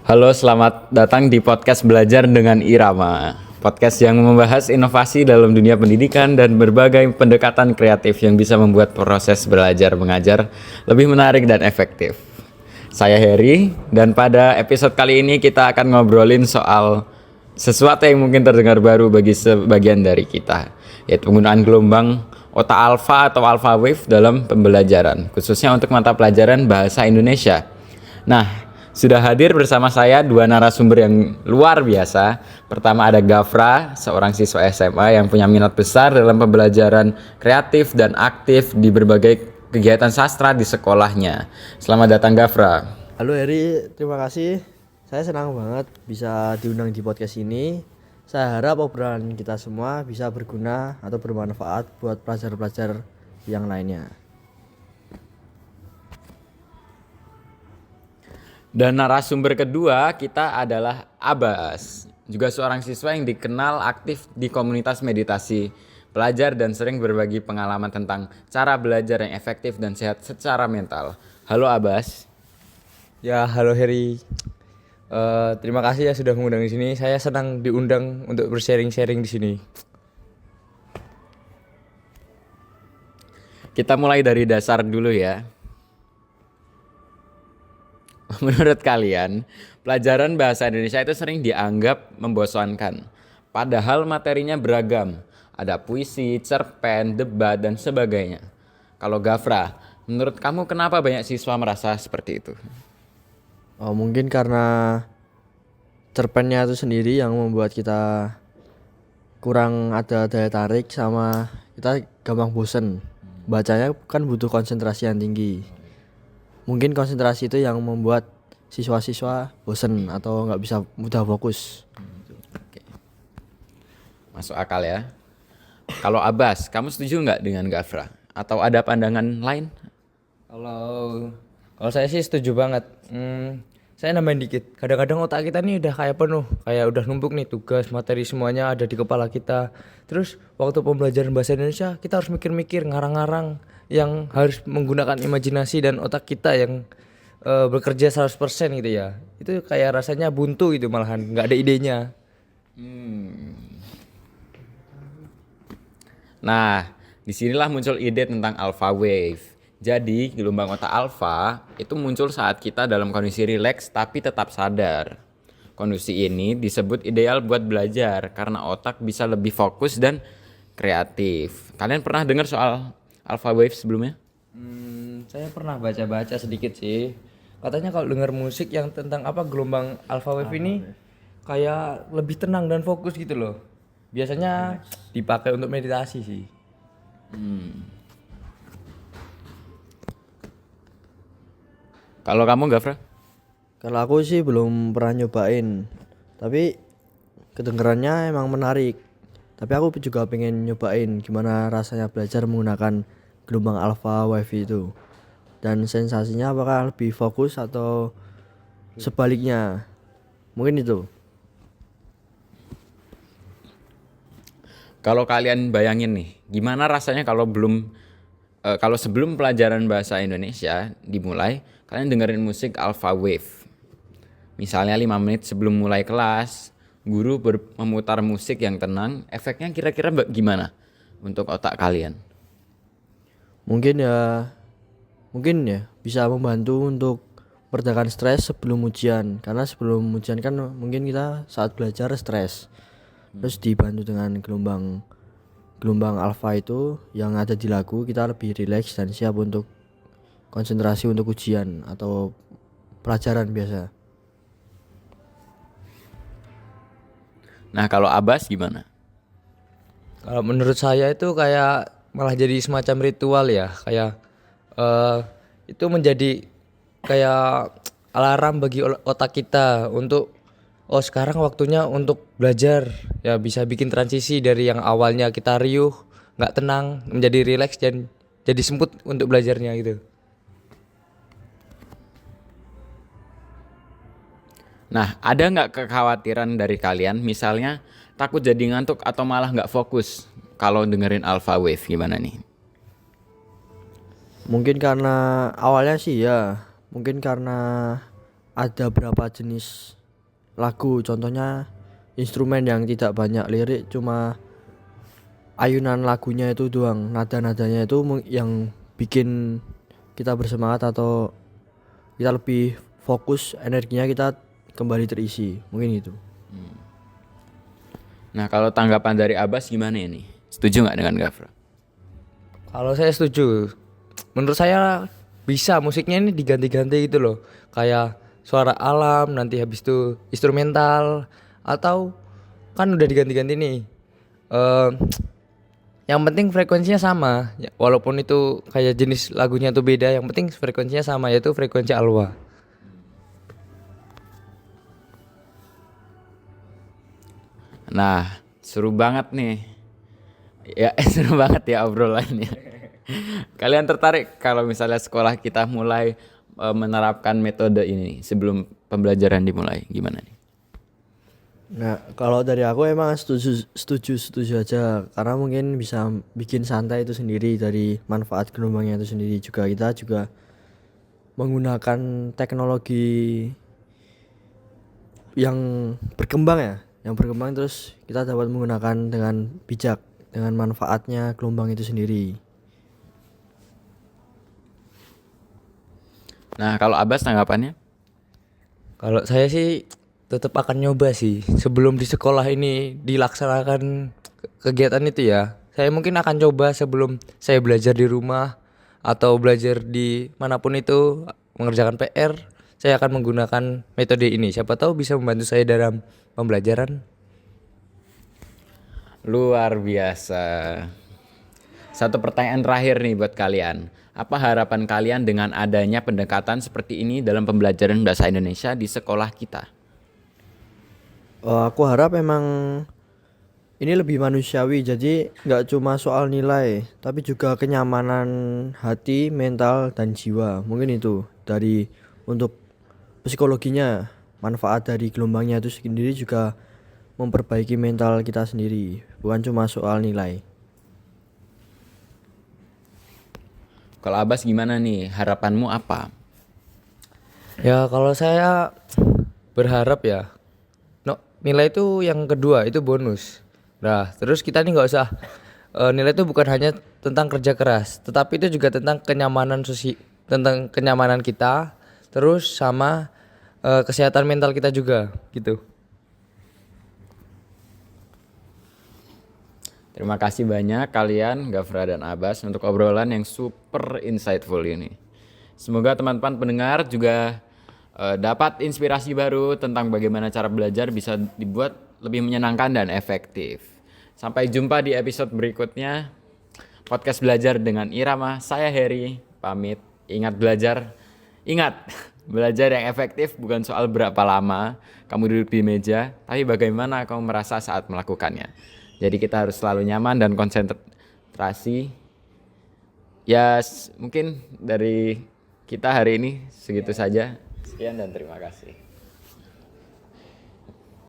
Halo, selamat datang di podcast Belajar dengan Irama. Podcast yang membahas inovasi dalam dunia pendidikan dan berbagai pendekatan kreatif yang bisa membuat proses belajar mengajar lebih menarik dan efektif. Saya Heri, dan pada episode kali ini kita akan ngobrolin soal sesuatu yang mungkin terdengar baru bagi sebagian dari kita, yaitu penggunaan gelombang otak alfa atau alpha wave dalam pembelajaran, khususnya untuk mata pelajaran bahasa Indonesia. Nah, sudah hadir bersama saya dua narasumber yang luar biasa. Pertama ada Gafra, seorang siswa SMA yang punya minat besar dalam pembelajaran kreatif dan aktif di berbagai kegiatan sastra di sekolahnya. Selamat datang Gafra. Halo Heri, terima kasih. Saya senang banget bisa diundang di podcast ini. Saya harap obrolan kita semua bisa berguna atau bermanfaat buat pelajar-pelajar yang lainnya. Dan narasumber kedua kita adalah Abbas, juga seorang siswa yang dikenal aktif di komunitas meditasi pelajar dan sering berbagi pengalaman tentang cara belajar yang efektif dan sehat secara mental. Halo Abbas. Ya, halo Heri. Terima kasih ya sudah mengundang di sini. Saya senang diundang untuk bersharing-sharing di sini. Kita mulai dari dasar dulu ya. Menurut kalian, pelajaran bahasa Indonesia itu sering dianggap membosankan. Padahal materinya beragam. Ada puisi, cerpen, debat, dan sebagainya. Kalau Gafra, menurut kamu kenapa banyak siswa merasa seperti itu? Mungkin karena cerpennya itu sendiri yang membuat kita kurang ada daya tarik sama kita gampang bosen. Bacanya kan butuh konsentrasi yang tinggi. Mungkin konsentrasi itu yang membuat siswa-siswa bosen atau nggak bisa mudah fokus. Oke. Masuk akal ya. Kalau Abbas, kamu setuju nggak dengan Gafra? Atau ada pandangan lain? Kalau kalau saya sih setuju banget. Saya nambahin dikit. Kadang-kadang otak kita nih udah kayak penuh, kayak udah numpuk nih tugas, materi semuanya ada di kepala kita. Terus waktu pembelajaran bahasa Indonesia kita harus mikir-mikir, ngarang-ngarang yang harus menggunakan imajinasi dan otak kita yang bekerja 100% gitu ya. Itu kayak rasanya buntu gitu, malahan nggak ada idenya. Nah, disinilah muncul ide tentang alpha wave. Jadi, gelombang otak alfa itu muncul saat kita dalam kondisi rileks tapi tetap sadar. Kondisi ini disebut ideal buat belajar karena otak bisa lebih fokus dan kreatif. Kalian pernah dengar soal alpha wave sebelumnya? Saya pernah baca-baca sedikit sih. Katanya kalau dengar musik yang tentang gelombang alpha wave ini kayak lebih tenang dan fokus gitu loh. Biasanya dipakai untuk meditasi sih. Kalau kamu Gafra? Kalau aku sih belum pernah nyobain, tapi kedengarannya emang menarik. Tapi aku juga pengen nyobain gimana rasanya belajar menggunakan gelombang alpha wave itu. Dan sensasinya apakah lebih fokus atau sebaliknya? Mungkin itu. Kalau kalian bayangin nih, gimana rasanya kalau sebelum pelajaran bahasa Indonesia dimulai, kalian dengerin musik alpha wave. Misalnya 5 menit sebelum mulai kelas, guru memutar musik yang tenang, efeknya kira-kira gimana untuk otak kalian? Mungkin ya bisa membantu untuk meredakan stres sebelum ujian, karena sebelum ujian kan mungkin kita saat belajar stres. Terus dibantu dengan gelombang alfa itu yang ada di lagu, kita lebih rileks dan siap untuk konsentrasi untuk ujian atau pelajaran biasa. Nah, kalau Abbas gimana? Kalau menurut saya itu kayak malah jadi semacam ritual ya, kayak itu menjadi kayak alarm bagi otak kita untuk sekarang waktunya untuk belajar. Ya bisa bikin transisi dari yang awalnya kita riuh, nggak tenang, menjadi rileks dan jadi semput untuk belajarnya gitu. Nah, ada nggak kekhawatiran dari kalian, misalnya takut jadi ngantuk atau malah nggak fokus kalau dengerin alpha wave, gimana nih? Mungkin karena awalnya sih ya, mungkin karena ada berapa jenis lagu, contohnya instrumen yang tidak banyak lirik, cuma ayunan lagunya itu doang, nada-nadanya itu yang bikin kita bersemangat atau kita lebih fokus, energinya kita kembali terisi, mungkin gitu. Nah, kalau tanggapan dari Abbas gimana ini? Setuju nggak dengan Gafra? Kalau saya setuju. Menurut saya bisa musiknya ini diganti-ganti gitu loh. Kayak suara alam, nanti habis itu instrumental, atau kan udah diganti-ganti nih. Eh, yang penting frekuensinya sama. Walaupun itu kayak jenis lagunya tuh beda, yang penting frekuensinya sama, yaitu frekuensi alwa. Nah, seru banget nih. Ya, seru banget ya obrolannya. Kalian tertarik kalau misalnya sekolah kita mulai menerapkan metode ini sebelum pembelajaran dimulai? Gimana nih? Nah, kalau dari aku emang setuju aja, karena mungkin bisa bikin santai itu sendiri, dari manfaat gelombangnya itu sendiri. Juga kita juga menggunakan teknologi yang berkembang ya, yang berkembang, terus kita dapat menggunakan dengan bijak, dengan manfaatnya gelombang itu sendiri. Nah, kalau Abbas tanggapannya? Kalau saya sih tetap akan nyoba sih sebelum di sekolah ini dilaksanakan kegiatan itu ya. Saya mungkin akan coba sebelum saya belajar di rumah atau belajar di manapun itu mengerjakan PR, saya akan menggunakan metode ini. Siapa tahu bisa membantu saya dalam pembelajaran. Luar biasa. Satu pertanyaan terakhir nih buat kalian. Apa harapan kalian dengan adanya pendekatan seperti ini dalam pembelajaran bahasa Indonesia di sekolah kita? Aku harap emang ini lebih manusiawi, jadi nggak cuma soal nilai, tapi juga kenyamanan hati, mental, dan jiwa. Mungkin itu dari untuk psikologinya, manfaat dari gelombangnya itu sendiri juga memperbaiki mental kita sendiri, bukan cuma soal nilai. Kalau Abbas gimana nih? Harapanmu apa? Ya kalau saya berharap ya, nilai itu yang kedua itu bonus. Nah terus kita nih nggak usah nilai itu bukan hanya tentang kerja keras, tetapi itu juga tentang tentang kenyamanan kita, terus sama kesehatan mental kita juga gitu. Terima kasih banyak kalian, Gafra dan Abbas, untuk obrolan yang super insightful ini. Semoga teman-teman pendengar juga dapat inspirasi baru tentang bagaimana cara belajar bisa dibuat lebih menyenangkan dan efektif. Sampai jumpa di episode berikutnya. Podcast Belajar dengan Irama, saya Heri, pamit. Ingat belajar, belajar yang efektif bukan soal berapa lama kamu duduk di meja, tapi bagaimana kamu merasa saat melakukannya. Jadi kita harus selalu nyaman dan konsentrasi. Ya mungkin dari kita hari ini segitu saja. Sekian dan terima kasih.